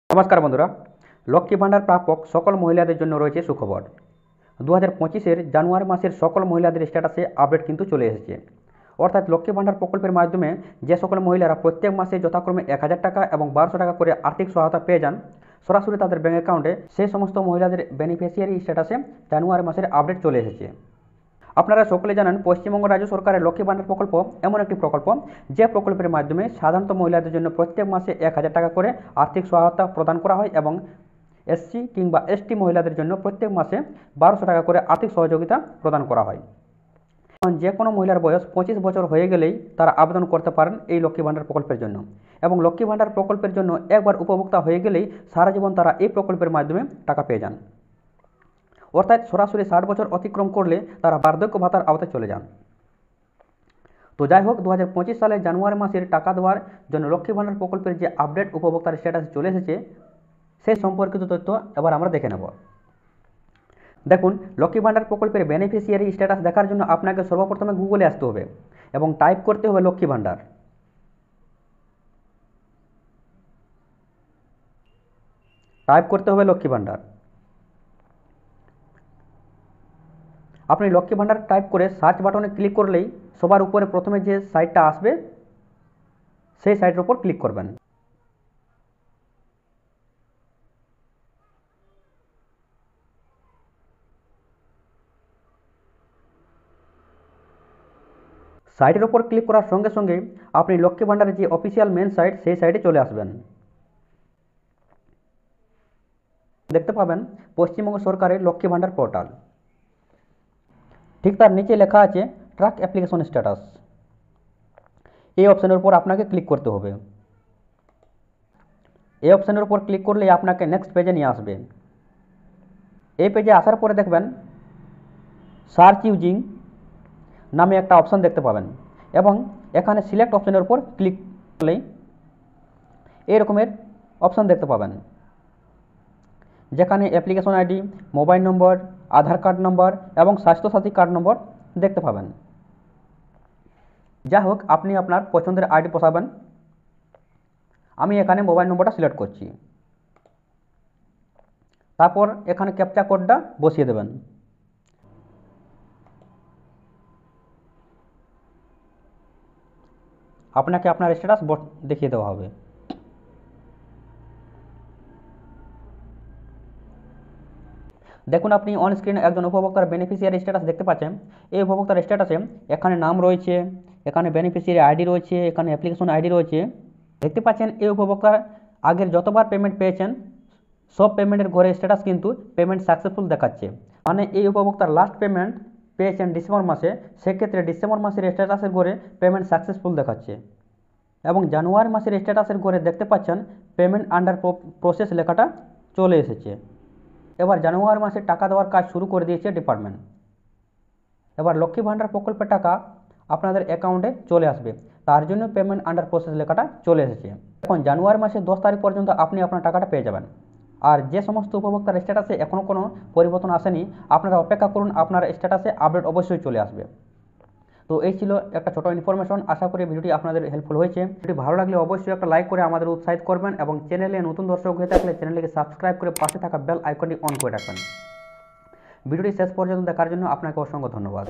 নমস্কার বন্ধুরা, লক্ষ্মী ভাণ্ডার প্রাপক সকল মহিলাদের জন্য রয়েছে সুখবর। 2025-এর জানুয়ারি মাসের সকল মহিলাদের স্ট্যাটাসে আপডেট কিন্তু চলে এসেছে। অর্থাৎ লক্ষ্মী ভাণ্ডার প্রকল্পের মাধ্যমে যে সকল মহিলারা প্রত্যেক মাসে যথাক্রমে 1000 টাকা এবং 1200 টাকা করে আর্থিক সহায়তা পেয়ে যান সরাসরি তাদের ব্যাঙ্ক অ্যাকাউন্টে, সেই সমস্ত মহিলাদের বেনিফিশিয়ারি স্ট্যাটাসে জানুয়ারি মাসের আপডেট চলে এসেছে। আপনারা সকলে জানেন, পশ্চিমবঙ্গ রাজ্য সরকারের লক্ষ্মী ভাণ্ডার প্রকল্প এমন একটি প্রকল্প যে প্রকল্পের মাধ্যমে সাধারণত মহিলাদের জন্য প্রত্যেক মাসে 1000 টাকা করে আর্থিক সহায়তা প্রদান করা হয় এবং এসসি কিংবা এসটি মহিলাদের জন্য প্রত্যেক মাসে 1200 টাকা করে আর্থিক সহযোগিতা প্রদান করা হয়। যে কোনো মহিলার বয়স 25 বছর হয়ে গেলেই তারা আবেদন করতে পারেন এই লক্ষ্মী ভাণ্ডার প্রকল্পের জন্য, এবং লক্ষ্মী ভাণ্ডার প্রকল্পের জন্য একবার উপভোক্তা হয়ে গেলেই সারা জীবন তারা এই প্রকল্পের মাধ্যমে টাকা পেয়ে যান। অর্থাৎ সরাসরি 60 বছর অতিক্রম করলে তারা বার্ধক্য ভাতার আওতায় চলে যান। তো যাই হোক, 2025 সালের জানুয়ারি মাসের টাকা দেওয়ার জন্য লক্ষ্মী ভাণ্ডার প্রকল্পের যে আপডেট উপভোক্তার স্ট্যাটাস চলে এসেছে সেই সম্পর্কিত তথ্য এবার আমরা দেখে নেব। দেখুন, লক্ষ্মী ভাণ্ডার প্রকল্পের বেনিফিশিয়ারি স্ট্যাটাস দেখার জন্য আপনাকে সর্বপ্রথমে গুগলে আসতে হবে এবং টাইপ করতে হবে লক্ষ্মী ভাণ্ডার। আপনি লক্ষ্মী ভাণ্ডার টাইপ করে সার্চ বাটনে ক্লিক করলেই সবার উপরে প্রথমে যে সাইটটা আসবে সেই সাইটের উপর ক্লিক করবেন। সাইটের উপর ক্লিক করার সঙ্গে সঙ্গে আপনি লক্ষ্মী ভাণ্ডারের যে অফিসিয়াল মেন সাইট সেই সাইটে চলে আসবেন। দেখতে পাবেন পশ্চিমবঙ্গ সরকারের লক্ষ্মী ভাণ্ডার পোর্টাল। ঠিক তার নিচে লেখা আছে ট্র্যাক অ্যাপ্লিকেশন স্ট্যাটাস। এই অপশানের উপর আপনাকে ক্লিক করতে হবে। এই অপশানের উপর ক্লিক করলেই আপনাকে নেক্সট পেজে নিয়ে আসবে। এই পেজে আসার পরে দেখবেন সার্চ ইউজিং নামে একটা অপশান দেখতে পাবেন এবং এখানে সিলেক্ট অপশানের উপর ক্লিক করলেই এই রকমের অপশান দেখতে পাবেন, যেখানে অ্যাপ্লিকেশন আইডি, মোবাইল নম্বর, আধার কার্ড নম্বর এবং স্বাস্থ্যসাথী কার্ড নম্বর দেখতে পাবেন। যা হোক, আপনি আপনার পছন্দের আইডি বসাবেন। আমি এখানে মোবাইল নম্বরটা সিলেক্ট করছি। তারপর এখানে ক্যাপচা কোডটা বসিয়ে দেবেন। আপনাকে আপনার স্ট্যাটাস দেখিয়ে দেওয়া হবে। দেখুন, আপনি অন স্ক্রিনে একজন উপভোক্তার বেনিফিশিয়ারি স্ট্যাটাস দেখতে পাচ্ছেন। এই উপভোক্তার স্ট্যাটাসে এখানে নাম রয়েছে, এখানে বেনিফিশিয়ারি আইডি রয়েছে, এখানে অ্যাপ্লিকেশন আইডি রয়েছে। দেখতে পাচ্ছেন এই উপভোক্তার আগের যতবার পেমেন্ট পেয়েছেন সব পেমেন্টের ঘরে স্ট্যাটাস কিন্তু পেমেন্ট সাকসেসফুল দেখাচ্ছে। মানে এই উপভোক্তার লাস্ট পেমেন্ট পেয়েছেন ডিসেম্বর মাসে, সেক্ষেত্রে ডিসেম্বর মাসের স্ট্যাটাসের ঘরে পেমেন্ট সাকসেসফুল দেখাচ্ছে। এবং জানুয়ারি মাসের স্ট্যাটাসের ঘরে দেখতে পাচ্ছেন পেমেন্ট আন্ডার প্রসেস লেখাটা চলে এসেছে। এবার জানুয়ারি মাসে টাকা দেওয়ার কাজ শুরু করে দিয়েছে ডিপার্টমেন্ট। এবার লক্ষ্মী ভাণ্ডার প্রকল্পের টাকা আপনাদের অ্যাকাউন্টে চলে আসবে, তার জন্য পেমেন্ট আন্ডার প্রসেস লেখাটা চলে এসেছে। এখন জানুয়ারি মাসের 10 তারিখ পর্যন্ত আপনি আপনার টাকাটা পেয়ে যাবেন। আর যে সমস্ত উপভোক্তার স্ট্যাটাসে এখনও কোনো পরিবর্তন আসেনি, আপনারা অপেক্ষা করুন, আপনার স্ট্যাটাসে আপডেট অবশ্যই চলে আসবে। তো এই ছিল একটা ছোট ইনফরমেশন। আশা করি ভিডিওটি আপনাদের হেল্পফুল হয়েছে। ভিডিওটি ভালো লাগলে অবশ্যই একটা লাইক করে আমাদের উৎসাহিত করবেন এবং চ্যানেলে নতুন দর্শক হয়ে থাকলে চ্যানেলটিকে সাবস্ক্রাইব করে পাশে থাকা বেল আইকনটি অন করে রাখবেন। ভিডিওটি শেষ পর্যন্ত দেখার জন্য আপনাকে অসংখ্য ধন্যবাদ।